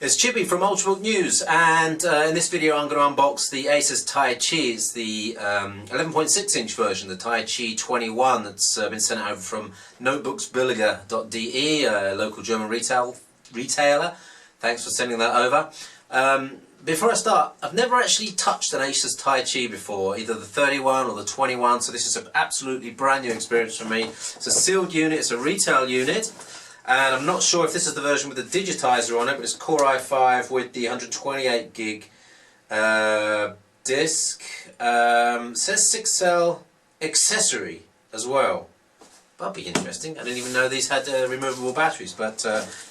It's Chippy from Ultrabook News, and in this video I'm going to unbox the ASUS Taichi. It's the 11.6 inch version, the Taichi 21, that's been sent over from notebooksbilliger.de, a local German retailer. Thanks for sending that over. Before I start, I've never actually touched an ASUS Taichi before, either the 31 or the 21, so this is an absolutely brand new experience for me. It's a sealed unit, it's a retail unit. And I'm not sure if this is the version with the digitizer on it, but it's Core i5 with the 128 gig disc. Says 6-cell accessory as well. That'd be interesting. I didn't even know these had removable batteries, but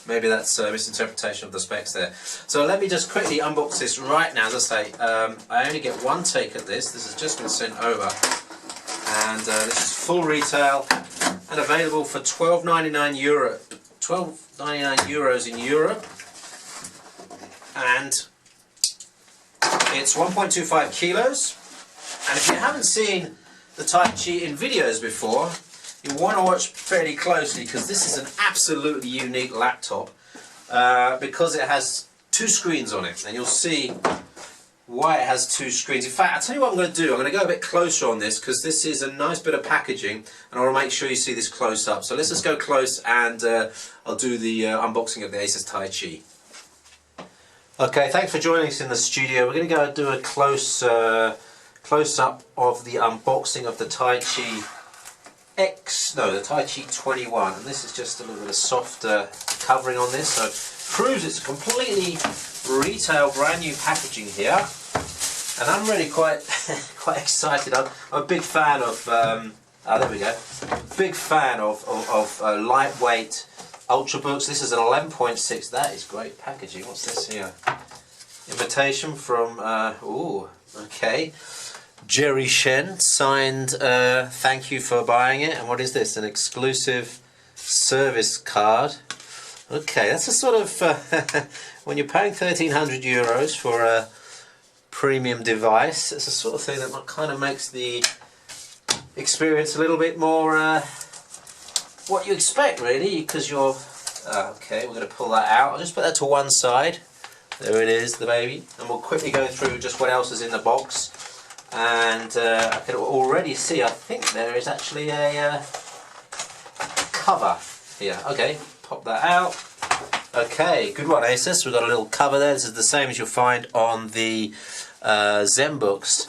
maybe that's a misinterpretation of the specs there. So let me just quickly unbox this right now. As I say, I only get one take at this. This has just been sent over. And this is full retail and available for €12.99 euros in Europe, and it's 1.25 kilos. And if you haven't seen the Taichi in videos before, you want to watch fairly closely, because this is an absolutely unique laptop because it has two screens on it, and you'll see why it has two screens. In fact, I'll tell you what I'm going to do. I'm going to go a bit closer on this, because this is a nice bit of packaging, and I want to make sure you see this close up. So let's just go close, and I'll do the unboxing of the ASUS Taichi. Okay, thanks for joining us in the studio. We're going to go do a close up of the unboxing of the Taichi the Taichi 21, and this is just a little bit of soft covering on this, so it proves it's completely retail, brand new packaging here. And I'm really quite excited. I'm a big fan of there we go. Big fan of lightweight Ultrabooks. This is an 11.6. That is great packaging. What's this here? Invitation from okay, Jerry Shen, signed. Thank you for buying it. And what is this? An exclusive service card. Okay, that's a sort of when you're paying 1,300 euros for a premium device, it's the sort of thing that kind of makes the experience a little bit more what you expect, really, because you're okay. We're going to pull that out. I'll just put that to one side. There it is, the baby, and we'll quickly go through just what else is in the box. And I can already see, I think there is actually a cover here. Okay, pop that out. Okay, good one, ASUS. We've got a little cover there. This is the same as you'll find on the ZenBooks.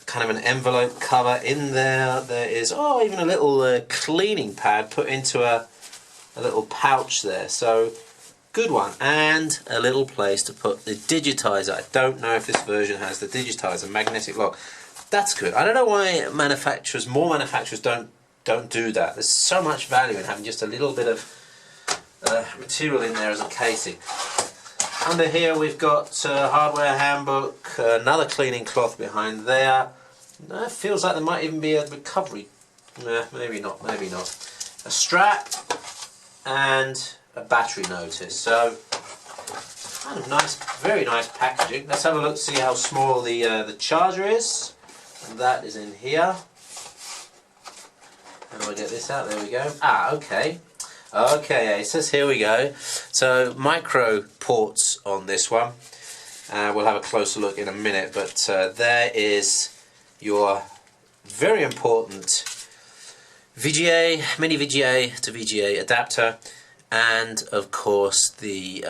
Kind of an envelope cover in there. There is, even a little cleaning pad put into a little pouch there. So, good one. And a little place to put the digitizer. I don't know if this version has the digitizer, magnetic lock. That's good. I don't know why more manufacturers don't do that. There's so much value in having just a little bit of material in there as a casing. Under here we've got hardware handbook, another cleaning cloth behind there. It feels like there might even be a recovery. Nah, maybe not, maybe not. A strap and a battery notice. So kind of nice, very nice packaging. Let's have a look, see how small the charger is. And that is in here. How do I get this out? There we go. Okay. Okay, it says here we go. So micro ports on this one. We'll have a closer look in a minute, but there is your very important VGA, mini VGA to VGA adapter, and of course the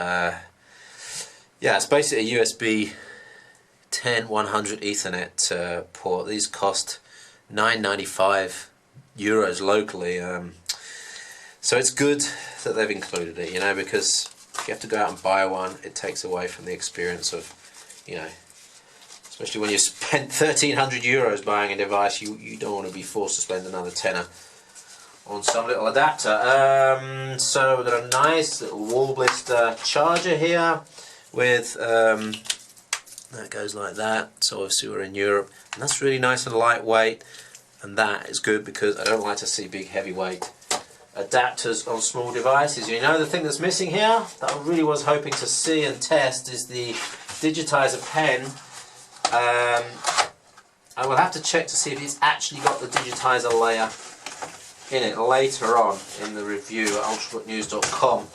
it's basically a USB 10-100 Ethernet port. These cost €9.95 locally. So it's good that they've included it, because if you have to go out and buy one, it takes away from the experience of, especially when you spent 1,300 euros buying a device, you don't want to be forced to spend another tenner on some little adapter. So we've got a nice little wall blister charger here with, that goes like that, so obviously we're in Europe, and that's really nice and lightweight, and that is good because I don't like to see big heavyweight adapters on small devices. The thing that's missing here that I really was hoping to see and test is the digitizer pen. I will have to check to see if it's actually got the digitizer layer in it later on in the review at ultrabooknews.com.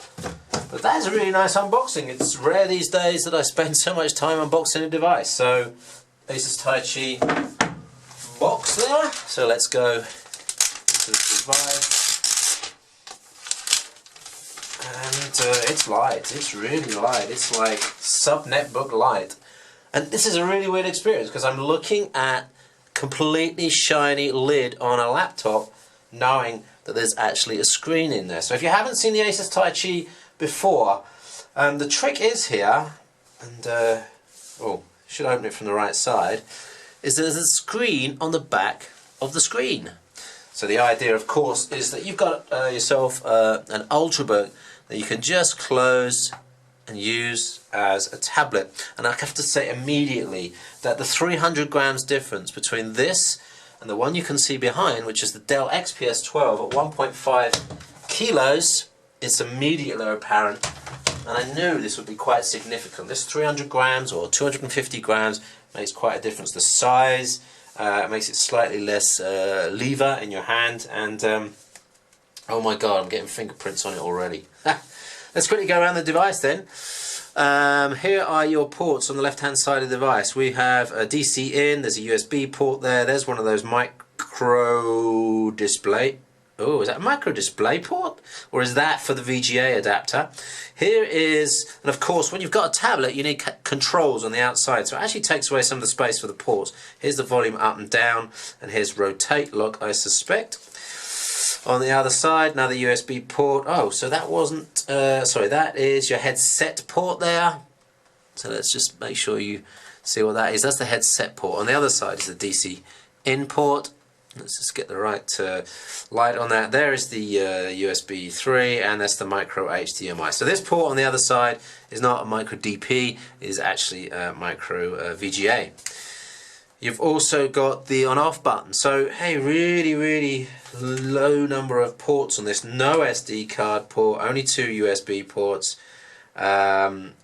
But that is a really nice unboxing. It's rare these days that I spend so much time unboxing a device. So ASUS Taichi box there. So let's go into the device. And it's light. It's really light. It's like sub-netbook light. And this is a really weird experience because I'm looking at completely shiny lid on a laptop, knowing that there's actually a screen in there. So if you haven't seen the ASUS Taichi before, the trick is here, and should open it from the right side, is there's a screen on the back of the screen. So the idea, of course, is that you've got yourself an Ultrabook that you can just close and use as a tablet. And I have to say immediately that the 300 grams difference between this and the one you can see behind, which is the Dell XPS 12 at 1.5 kilos, it's immediately apparent. And I knew this would be quite significant. This 300 grams or 250 grams makes quite a difference. The size makes it slightly less lever in your hand, and oh my god, I'm getting fingerprints on it already. Let's quickly go around the device then. Here are your ports on the left hand side of the device. We have a DC in, there's a USB port there, there's one of those micro display. Oh, is that a micro display port? Or is that for the VGA adapter? Here is, and of course when you've got a tablet you need controls on the outside, so it actually takes away some of the space for the ports. Here's the volume up and down, and here's rotate lock, I suspect. On the other side, another USB port. Oh, so that wasn't, sorry, that is your headset port there. So let's just make sure you see what that is. That's the headset port. On the other side is the DC in port. Let's just get the right light on that. There is the USB 3, and that's the micro HDMI. So this port on the other side is not a micro DP, it is actually a micro VGA. You've also got the on-off button. So hey, really low number of ports on this. No SD card port, only 2 USB ports, and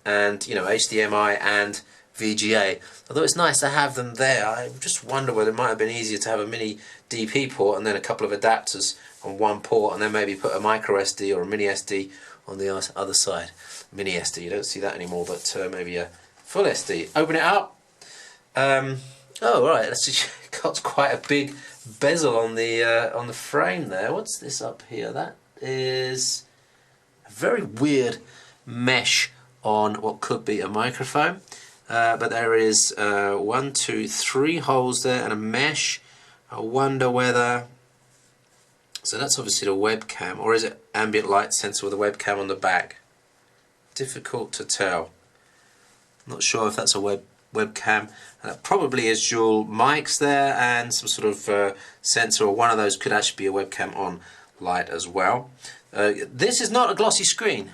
you know, HDMI and VGA. Although it's nice to have them there, I just wonder whether it might have been easier to have a mini DP port and then a couple of adapters on one port, and then maybe put a micro SD or a mini SD on the other side. Mini SD, you don't see that anymore, but maybe a full SD. Open it up. Oh right, that's just got quite a big bezel on the frame there. What's this up here? That is a very weird mesh on what could be a microphone. But there is 1, 2, 3 holes there and a mesh. I wonder whether, so that's obviously the webcam, or is it ambient light sensor with a webcam on the back? Difficult to tell. Not sure if that's a webcam. And that probably is dual mics there and some sort of sensor, or one of those could actually be a webcam on light as well. This is not a glossy screen.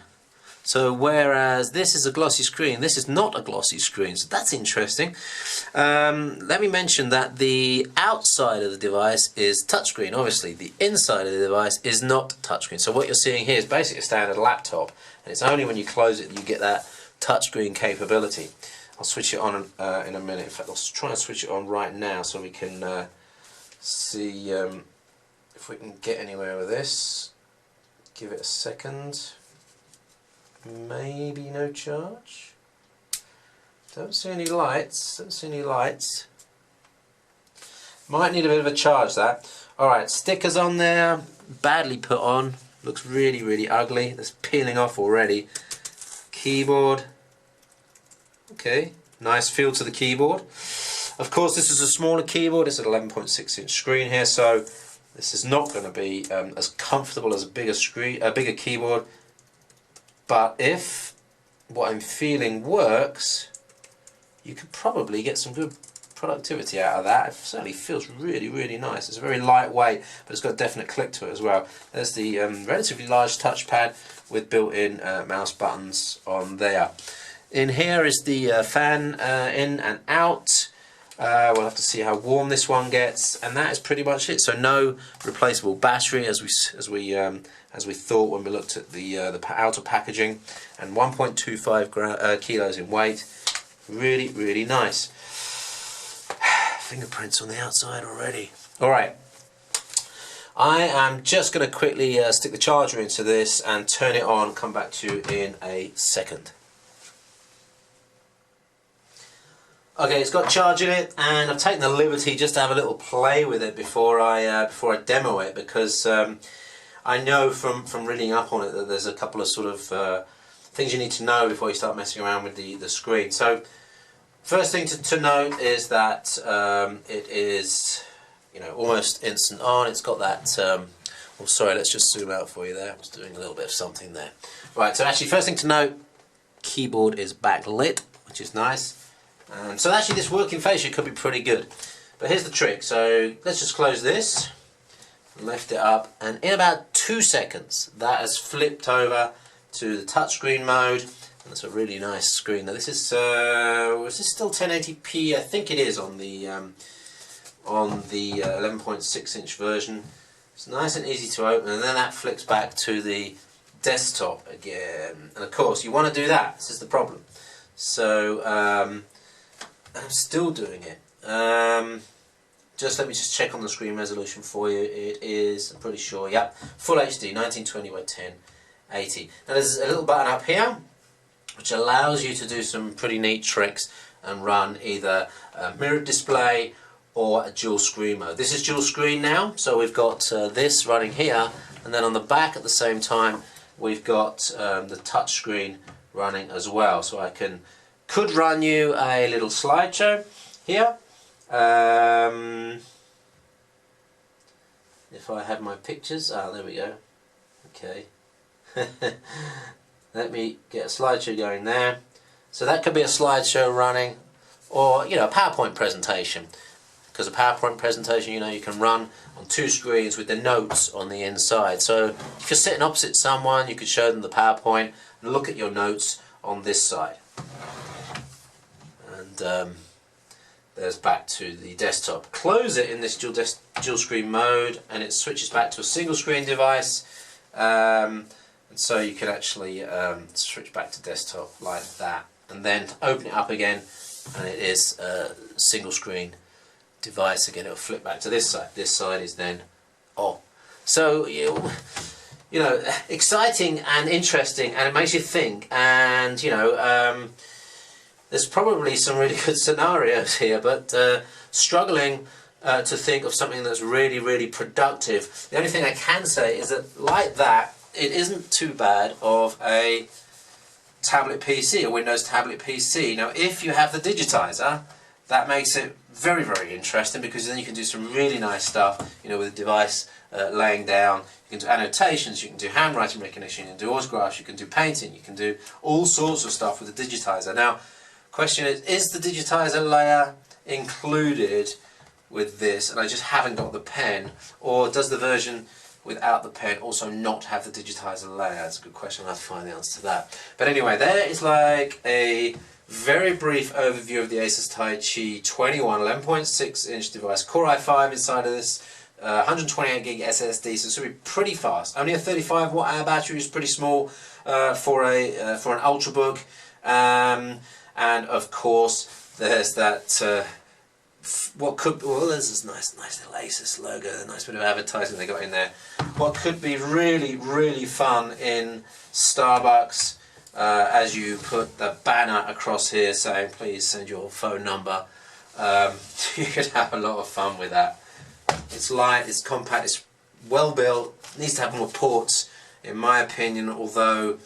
So whereas this is a glossy screen, this is not a glossy screen, so that's interesting. Let me mention that the outside of the device is touchscreen. Obviously the inside of the device is not touchscreen. So what you're seeing here is basically a standard laptop, and it's only when you close it that you get that touchscreen capability. I'll switch it on in a minute. In fact, I'll try and switch it on right now so we can see if we can get anywhere with this. Give it a second. Maybe no charge. Don't see any lights. Don't see any lights. Might need a bit of a charge, that. Alright, stickers on there. Badly put on. Looks really ugly. That's peeling off already. Keyboard. Okay, nice feel to the keyboard. Of course, this is a smaller keyboard. It's an 11.6 inch screen here, so this is not going to be as comfortable as a bigger keyboard. But if what I'm feeling works, you could probably get some good productivity out of that. It certainly feels really nice. It's very lightweight, but it's got a definite click to it as well. There's the relatively large touchpad with built-in mouse buttons on there. In here is the fan in and out. We'll have to see how warm this one gets, and that is pretty much it. So no replaceable battery, as we thought when we looked at the outer packaging, and 1.25 kilos in weight. Really nice. Fingerprints on the outside already. All right. I am just going to quickly stick the charger into this and turn it on, come back to you in a second. Okay, it's got charge in it, and I've taken the liberty just to have a little play with it before I demo it, because I know from reading up on it that there's a couple of sort of things you need to know before you start messing around with the screen. So first thing to note is that it is, you know, almost instant on. It's got that oh sorry, let's just zoom out for you there. I was doing a little bit of something there. Right, so actually first thing to note, keyboard is backlit, which is nice. So actually this working face could be pretty good. But here's the trick. So let's just close this, lift it up, and in about 2 seconds that has flipped over to the touchscreen mode. And that's a really nice screen. Now this is still 1080p? I think it is on the 11.6 inch version. It's nice and easy to open, and then that flicks back to the desktop again. And of course you want to do that. This is the problem. So I'm still doing it. Just let me just check on the screen resolution for you. It is, I'm pretty sure, yep, Full HD, 1920 by 1080. Now there's a little button up here which allows you to do some pretty neat tricks and run either a mirrored display or a dual screen mode. This is dual screen now, so we've got this running here, and then on the back at the same time we've got the touch screen running as well. So I could run you a little slideshow here. If I have my pictures, there we go. Okay. Let me get a slideshow going there. So that could be a slideshow running, or you know, a PowerPoint presentation. Because a PowerPoint presentation, you know, you can run on 2 screens with the notes on the inside. So if you're sitting opposite someone, you could show them the PowerPoint and look at your notes on this side. And there's back to the desktop. Close it in this dual screen mode, and it switches back to a single screen device. And so you can actually switch back to desktop like that, and then open it up again, and it is a single screen device again. It'll flip back to this side. This side is then off. So you know, exciting and interesting, and it makes you think. And you know, there's probably some really good scenarios here, but struggling to think of something that's really, really productive. The only thing I can say is that, like that, it isn't too bad of a tablet PC, a Windows tablet PC. Now, if you have the digitizer, that makes it very, very interesting, because then you can do some really nice stuff, you know, with the device laying down. You can do annotations, you can do handwriting recognition, you can do autographs, you can do painting, you can do all sorts of stuff with the digitizer. Now, question is the digitizer layer included with this, and I just haven't got the pen, or does the version without the pen also not have the digitizer layer? That's a good question. I'll have to find the answer to that. But anyway, there is like a very brief overview of the ASUS Taichi 21 11.6 inch device. Core i5 inside of this, 128 gig SSD, so it's going to be pretty fast. Only a 35 watt hour battery is pretty small for an ultrabook. And of course, there's that what could, well, there's this nice little ASUS logo, a nice bit of advertising they got in there. What could be really, really fun in Starbucks, as you put the banner across here saying, please send your phone number. You could have a lot of fun with that. It's light, it's compact, it's well built, needs to have more ports, in my opinion, although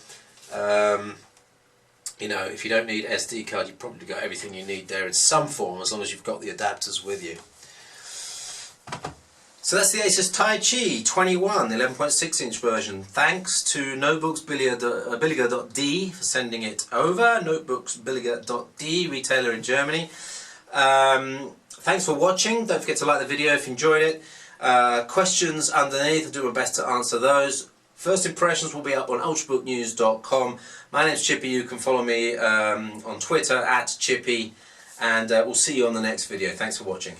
you know, if you don't need SD card, you've probably got everything you need there in some form, as long as you've got the adapters with you. So that's the ASUS Taichi 21, the 11.6 inch version. Thanks to notebooksbilliger.de for sending it over. Notebooksbilliger.de, retailer in Germany. Thanks for watching. Don't forget to like the video if you enjoyed it. Questions underneath, I'll do my best to answer those. First impressions will be up on ultrabooknews.com. My name's Chippy. You can follow me on Twitter @Chippy, and we'll see you on the next video. Thanks for watching.